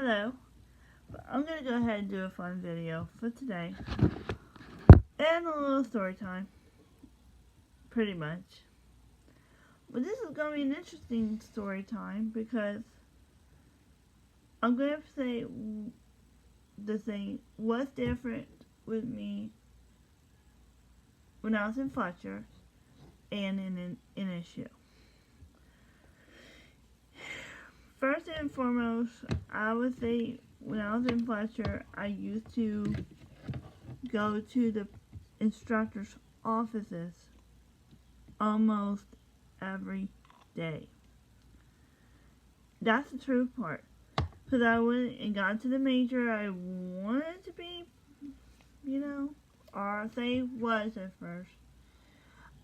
Hello, I'm going to go ahead and do a fun video for today. And a little story time. Pretty much. But this is going to be an interesting story time because I'm going to say the thing, what's different with me when I was in Fletcher and in NSU. First and foremost, I would say when I was in Fletcher, I used to go to the instructor's offices almost every day. That's the true part. Because I went and got to the major I wanted to be, or I say was at first.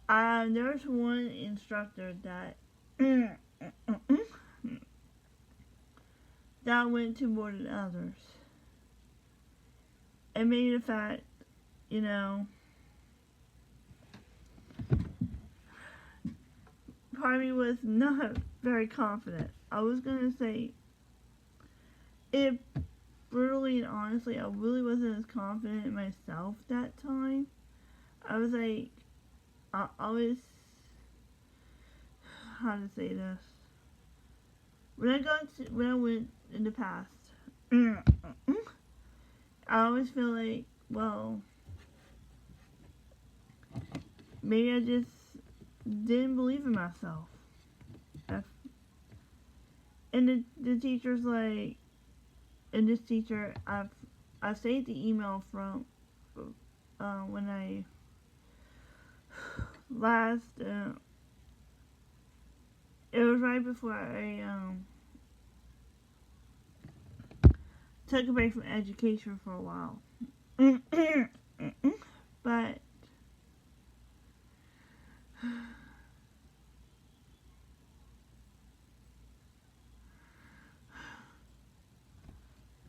There was one instructor that that went to more than others. And maybe the fact, part of me was not very confident. I was going to say, it brutally and honestly, I really wasn't as confident in myself that time. I was like, I always, how to say this? When I went in the past, I always feel like, well, maybe I just didn't believe in myself. And the teacher's like, and this teacher, I saved the email from when I last, it was right before I took a break from education for a while. But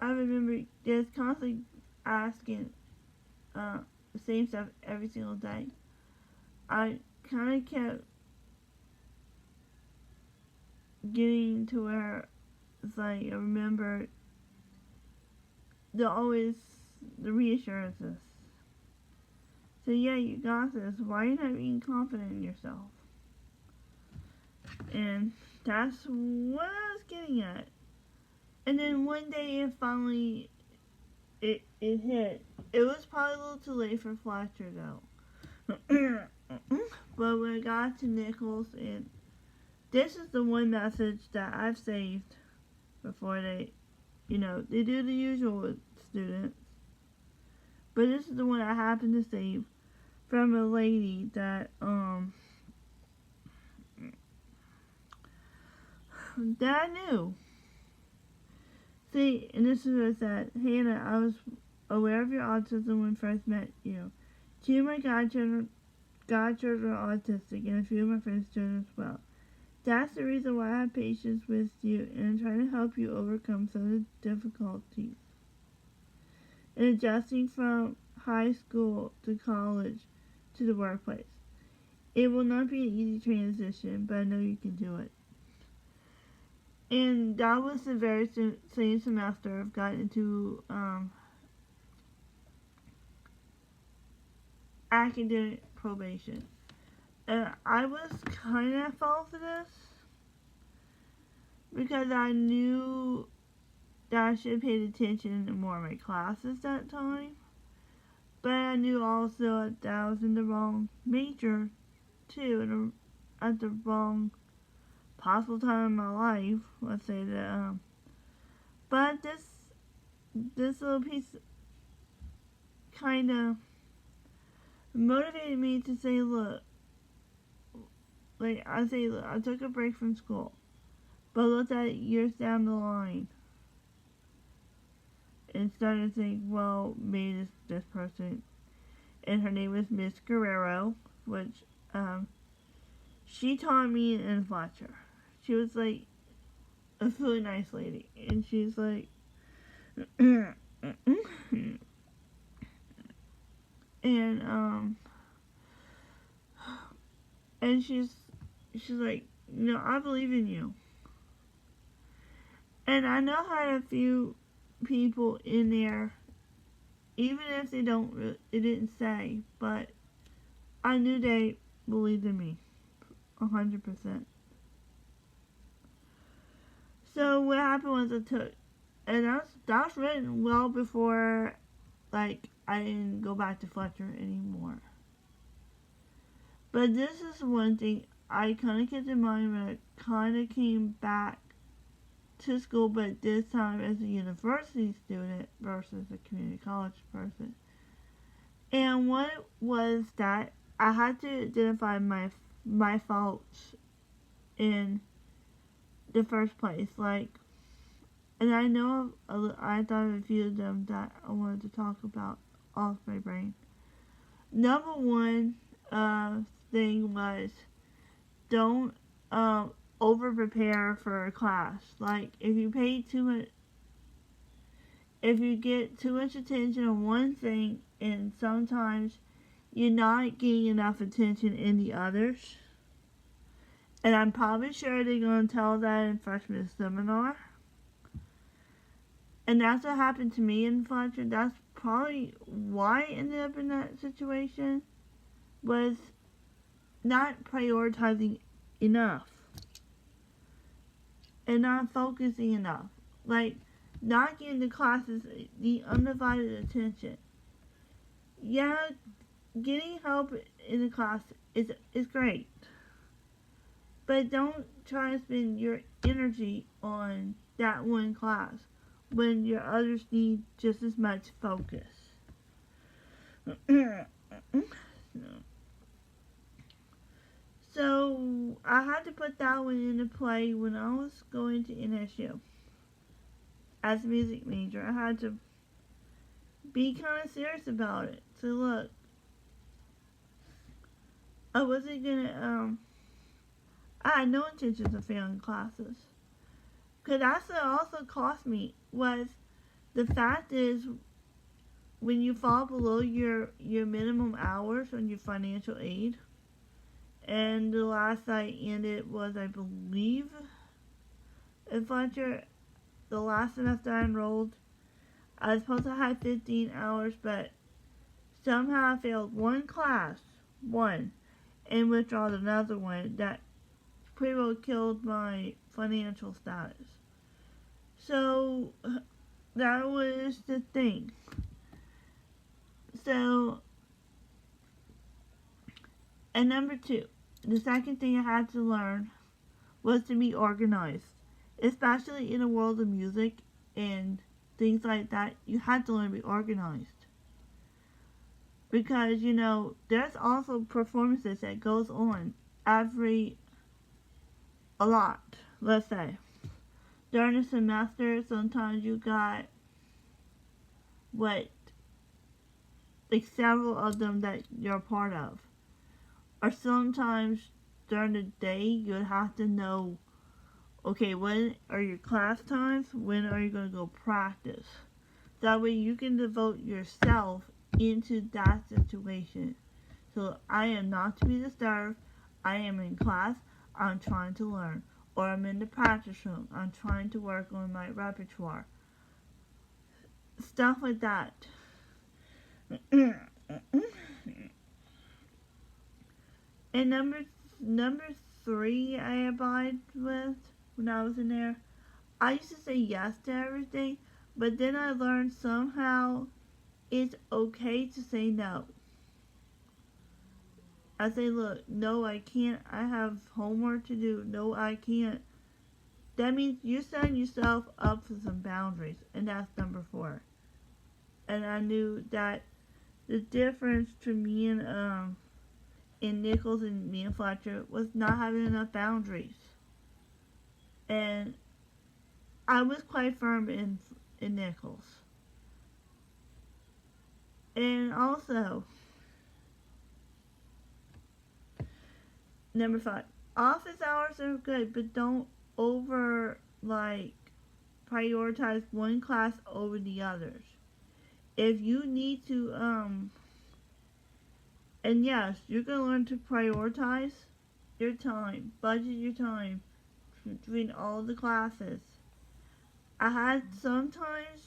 I remember just constantly asking the same stuff every single day. I kind of kept getting to where it's like I remember the reassurances. So yeah, you got this. Why are you not being confident in yourself? And that's what I was getting at. And then one day it finally, it hit. It was probably a little too late for Fletcher though. But when I got to Nichols, and this is the one message that I've saved before they do the usual with students. But this is the one I happened to save from a lady that I knew. See, and this is what it said. Hannah, I was aware of your autism when I first met you. Two of my godchildren are autistic, and a few of my friends' children as well. That's the reason why I have patience with you and trying to help you overcome some of the difficulties in adjusting from high school to college to the workplace. It will not be an easy transition, but I know you can do it. And that was the very same semester I've gotten into academic probation. And I was kind of at fault for this because I knew that I should have paid attention to more of my classes that time. But I knew also that I was in the wrong major too, and at the wrong possible time in my life. Let's say that. But this little piece kind of motivated me to say, look, I took a break from school, but looked at it years down the line and started to think, well, maybe this person, and her name was Miss Guerrero, which she taught me in Fletcher. She was like a really nice lady, and she's like, and she's like, I believe in you. And I know how a few people in there, even if they it didn't say, but I knew they believed in me, 100%. So what happened was and that's written well before, like, I didn't go back to Fletcher anymore. But this is one thing I kind of kept in mind when I kind of came back to school, but this time as a university student versus a community college person. And one was that I had to identify my faults in the first place. Like, and I know I thought of a few of them that I wanted to talk about off my brain. Number one thing was don't over prepare for a class. Like, if you get too much attention on one thing, and sometimes you're not getting enough attention in the others. And I'm probably sure they're going to tell that in freshman seminar. And that's what happened to me in Fletcher. That's probably why I ended up in that situation, was not prioritizing enough and not focusing enough. Like, not giving the classes the undivided attention. Yeah, getting help in the class is great, but don't try to spend your energy on that one class when your others need just as much focus. So I had to put that one into play when I was going to NSU as a music major. I had to be kind of serious about it. So look, I wasn't gonna, I had no intentions of failing classes. Because that's what also cost me, was the fact is, when you fall below your minimum hours on your financial aid, and the last I ended was, I believe, in Fletcher, the last semester I enrolled, I was supposed to have 15 hours, but somehow I failed one class, and withdrawed another one that pretty well killed my financial status. So that was the thing. So, and number two, the second thing I had to learn was to be organized, especially in the world of music and things like that. You had to learn to be organized. Because, there's also performances that goes on a lot, let's say. During the semester, sometimes you got, like several of them that you're a part of. Or sometimes during the day, you'd have to know, okay, when are your class times? When are you going to go practice? That way you can devote yourself into that situation. So I am not to be disturbed. I am in class. I'm trying to learn. Or I'm in the practice room. I'm trying to work on my repertoire. Stuff like that. And number three I abide with when I was in there, I used to say yes to everything, but then I learned somehow it's okay to say no. I say, look, no, I can't. I have homework to do. No, I can't. That means you're setting yourself up for some boundaries, and that's number 4. And I knew that the difference between me and Nichols and me and Fletcher was not having enough boundaries. And I was quite firm in Nichols. And also, number 5, office hours are good, but don't prioritize one class over the others. If you need to, and yes, you're going to learn to prioritize your time, budget your time between all the classes. I had sometimes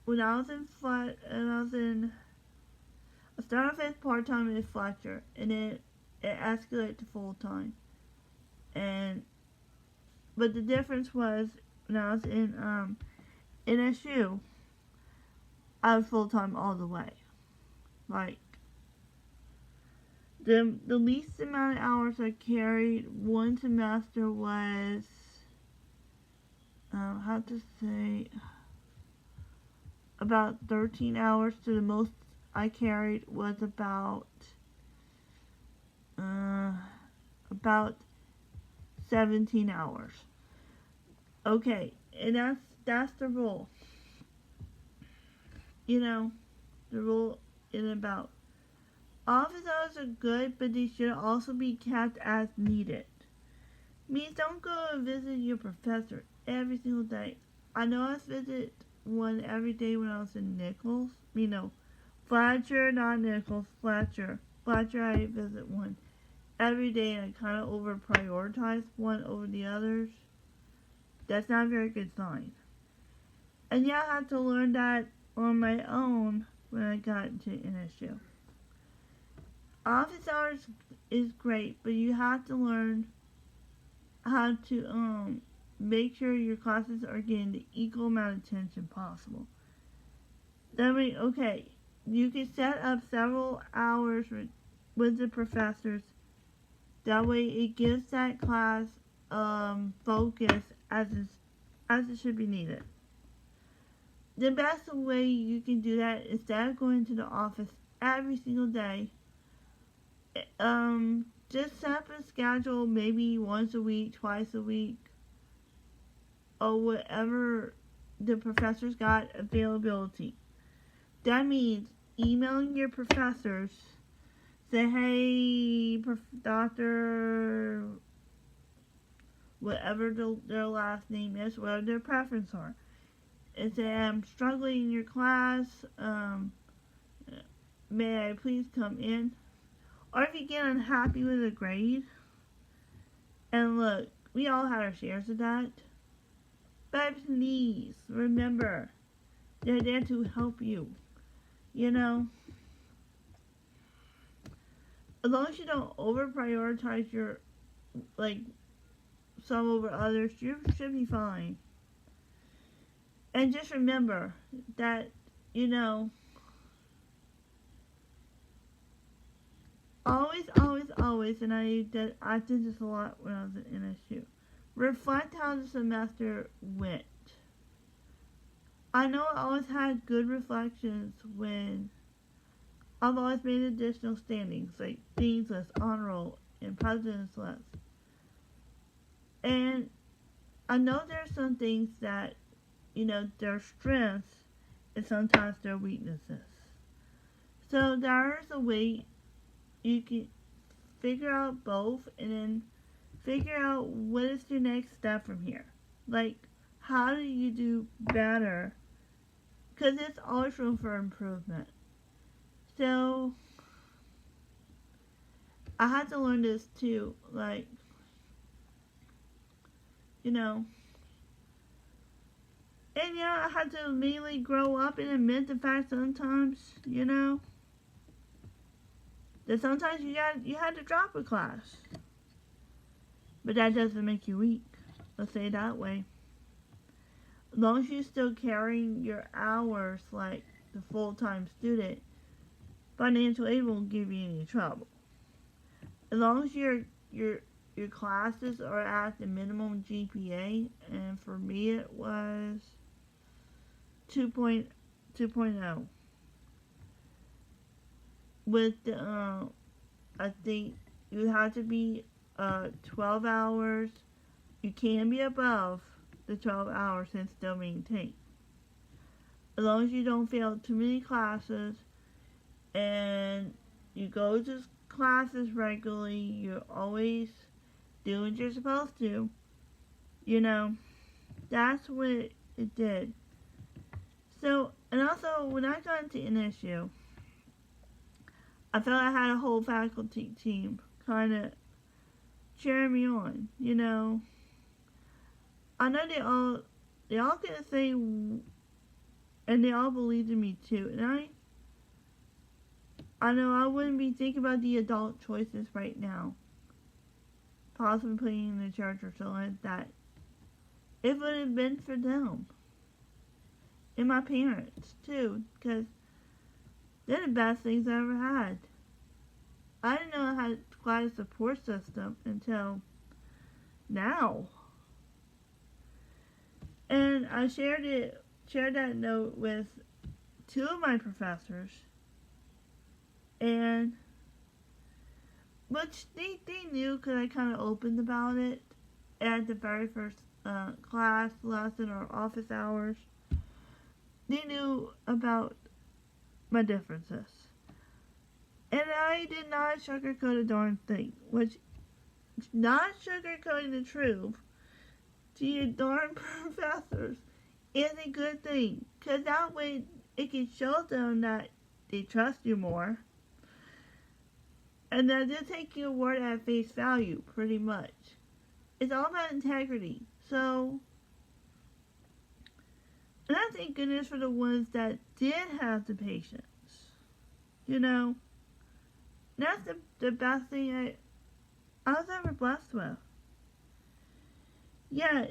when I was in I started off as part-time at Fletcher, and then it escalated to full-time. And but the difference was when I was in NSU, I was full-time all the way. Like the least amount of hours I carried one semester was how to say about 13 hours. To the most I carried was about 17 hours. Okay, and that's the rule. You know, the rule is about office hours are good, but they should also be kept as needed. Means don't go and visit your professor every single day. I know I visited one every day when I was in Nichols. Fletcher, not Nichols, Fletcher. Fletcher, I visit one every day, and I kind of over prioritize one over the others. That's not a very good sign. And yeah, I had to learn that on my own when I got into NSU. Office hours is great, but you have to learn how to make sure your classes are getting the equal amount of attention possible. That means, okay, you can set up several hours with the professors. That way it gives that class focus as it should be needed. The best way you can do that, instead of going to the office every single day, just set up a schedule, maybe once a week, twice a week, or whatever the professors got availability. That means emailing your professors, say, hey, Dr. whatever their last name is, whatever their preference are, and say, I'm struggling in your class, may I please come in? Or if you get unhappy with a grade, and look, we all had our shares of that, but please remember, they're there to help you. As long as you don't over prioritize your, some over others, you should be fine. And just remember that, always, and I did this a lot when I was at NSU, reflect how the semester went. I know I always had good reflections when I've always made additional standings, like Dean's List, Honor Roll, and President's List. And I know there are some things that, their strengths and sometimes their weaknesses. So there is a way you can figure out both and then figure out what is your next step from here. Like, how do you do better? Because it's always room for improvement. So, I had to learn this too. And I had to immediately grow up and admit the fact sometimes, that sometimes you had to drop a class. But that doesn't make you weak. Let's say it that way. As long as you're still carrying your hours like the full-time student, financial aid won't give you any trouble. As long as your classes are at the minimum GPA, and for me it was 2.0. With the, I think you have to be 12 hours. You can be above the 12 hours and still maintain. As long as you don't fail too many classes and you go to classes regularly, you're always doing what you're supposed to, that's what it did. So, and also when I got into NSU, I felt I had a whole faculty team kind of cheering me on, I know they all gonna say And they all believed in me too. And I know I wouldn't be thinking about the adult choices right now. Possibly putting in the church or something like that. It would have been for them. And my parents too. Because they're the best things I ever had. I didn't know I had quite a support system until now. And I shared that note with two of my professors, and which they knew because I kind of opened about it at the very first class lesson or office hours. They knew about my differences, and I did not sugarcoat a darn thing. Which not sugarcoating the truth to your darn professors is a good thing, because that way it can show them that they trust you more, and that they'll take your word at face value, pretty much. It's all about integrity. So, and I thank goodness for the ones that did have the patience. You know, that's the best thing I was ever blessed with. Yeah.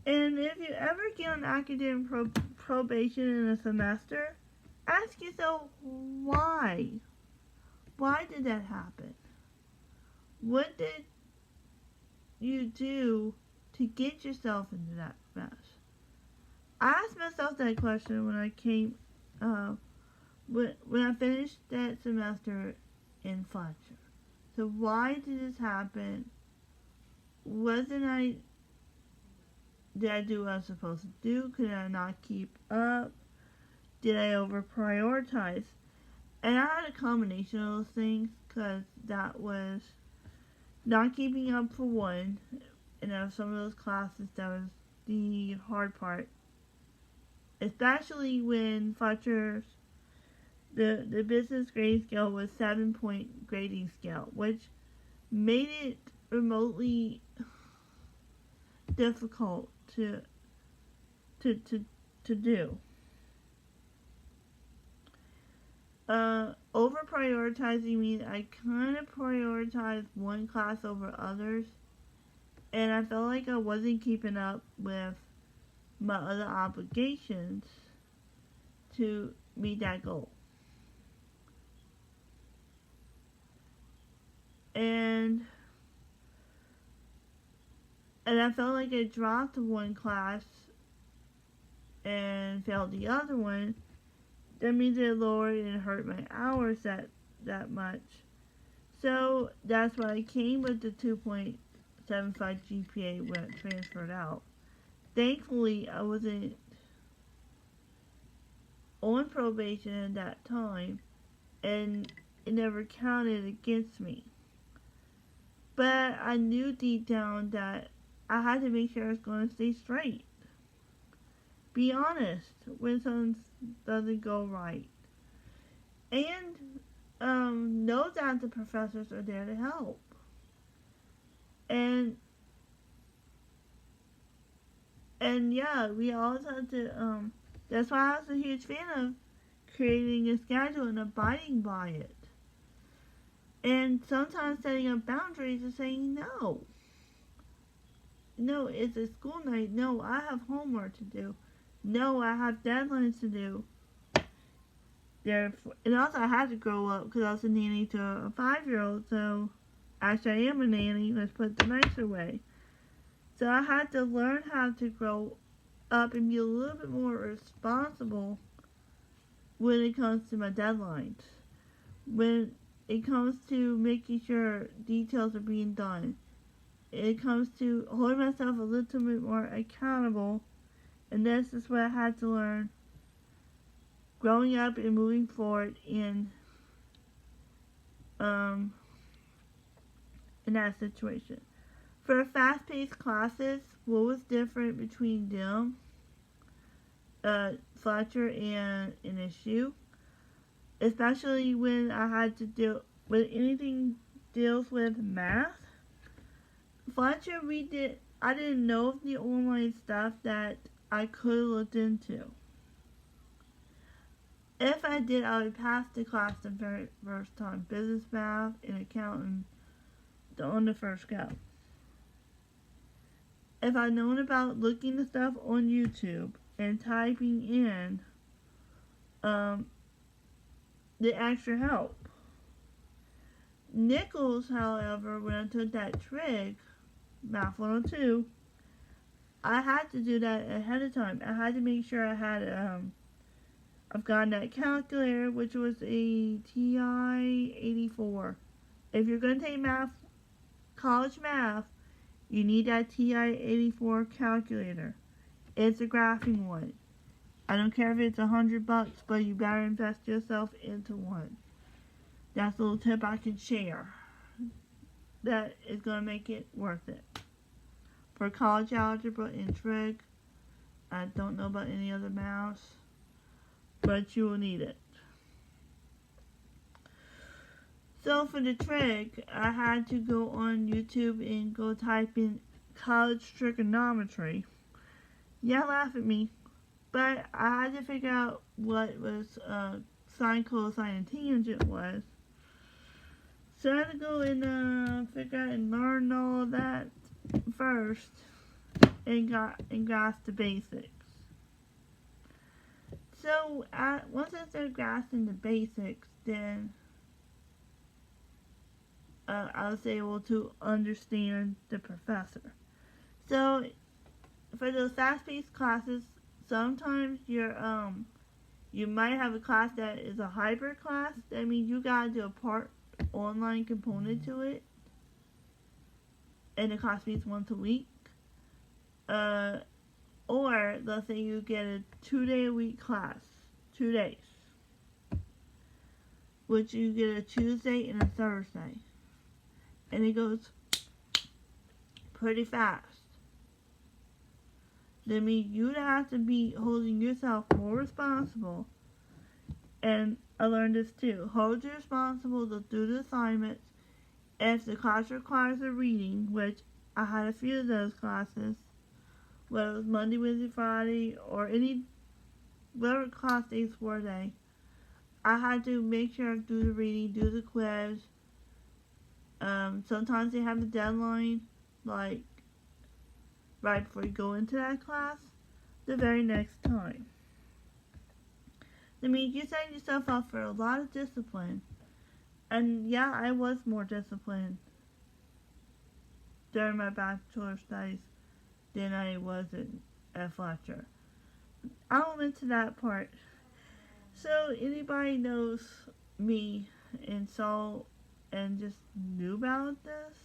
And if you ever get on academic probation in a semester, ask yourself why. Why did that happen? What did you do to get yourself into that mess? I asked myself that question when I came, when I finished that semester in Fletcher. So why did this happen? Did I do what I was supposed to do? Could I not keep up? Did I over prioritize? And I had a combination of those things, because that was not keeping up for one, and of some of those classes, that was the hard part. Especially when Fletcher's, the business grading scale was 7-point grading scale, which made it remotely difficult to do. Over prioritizing means I kind of prioritized one class over others, and I felt like I wasn't keeping up with my other obligations to meet that goal. And I felt like I dropped one class and failed the other one. That means it lowered and hurt my hours that much. So that's why I came with the 2.75 GPA when it transferred out. Thankfully, I wasn't on probation at that time, and it never counted against me. But I knew deep down that I had to make sure I was going to stay straight. Be honest when something doesn't go right. And know that the professors are there to help. And yeah, we always have to, that's why I was a huge fan of creating a schedule and abiding by it. And sometimes setting up boundaries and saying no. No, it's a school night. No, I have homework to do. No, I have deadlines to do. Therefore, and also I had to grow up because I was a nanny to a 5-year-old. So, actually I am a nanny. Let's put it the nicer way. So I had to learn how to grow up and be a little bit more responsible when it comes to my deadlines. When it comes to making sure details are being done. It comes to holding myself a little bit more accountable. And this is what I had to learn growing up and moving forward in that situation. For fast-paced classes, what was different between them, Fletcher and NSU, especially when I had to deal with anything deals with math. Fletcher, I didn't know of the online stuff that I could have looked into. If I did, I would pass the class the very first time. Business math and accounting on the first go. If I'd known about looking the stuff on YouTube and typing in the extra help. Nichols, however, when I took that trig, Math 102, I had to do that ahead of time. I had to make sure I had I've gotten that calculator, which was a TI-84. If you're going to take math, college math, you need that TI-84 calculator. It's a graphing one. I don't care if it's $100, but you better invest yourself into one. That's a little tip I can share. That is going to make it worth it. For college algebra and trig, I don't know about any other maths, but you will need it. So for the trig, I had to go on YouTube and go type in college trigonometry. Yeah, laugh at me. But I had to figure out what was sine, cosine, and tangent was. So I had to go and figure out and learn all of that first and grasp the basics. So once I started grasping the basics, then I was able to understand the professor. So for those fast-paced classes, sometimes you might have a class that is a hybrid class. That means you gotta do a part online component to it, and the class meets once a week. Or let's say you get a 2-day-a-week class, 2 days, which you get a Tuesday and a Thursday, and it goes pretty fast. That means you have to be holding yourself more responsible. And I learned this too. Hold you responsible to do the assignments. If the class requires a reading, which I had a few of those classes, whether it was Monday, Wednesday, Friday, or whatever class days were they, I had to make sure I do the reading, do the quiz. Sometimes they have a deadline, like right before you go into that class, the very next time. That means you set yourself up for a lot of discipline. And yeah, I was more disciplined during my bachelor studies than I was at Fletcher. I'll get to that part. So anybody knows me and saw and just knew about this,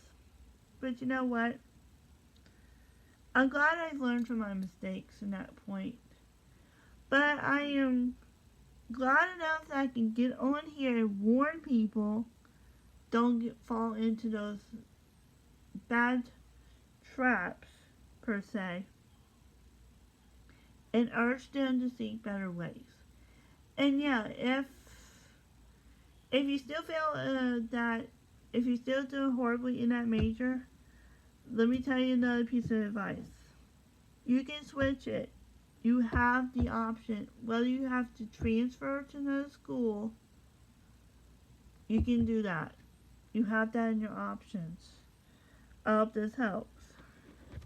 but you know what? I'm glad I learned from my mistakes in that point. But I am glad enough that I can get on here and warn people don't fall into those bad traps, per se, and urge them to seek better ways. And yeah, if you still feel if you still do horribly in that major, let me tell you another piece of advice. You can switch it. You have the option. Whether you have to transfer to another school, you can do that. You have that in your options. I hope this helps.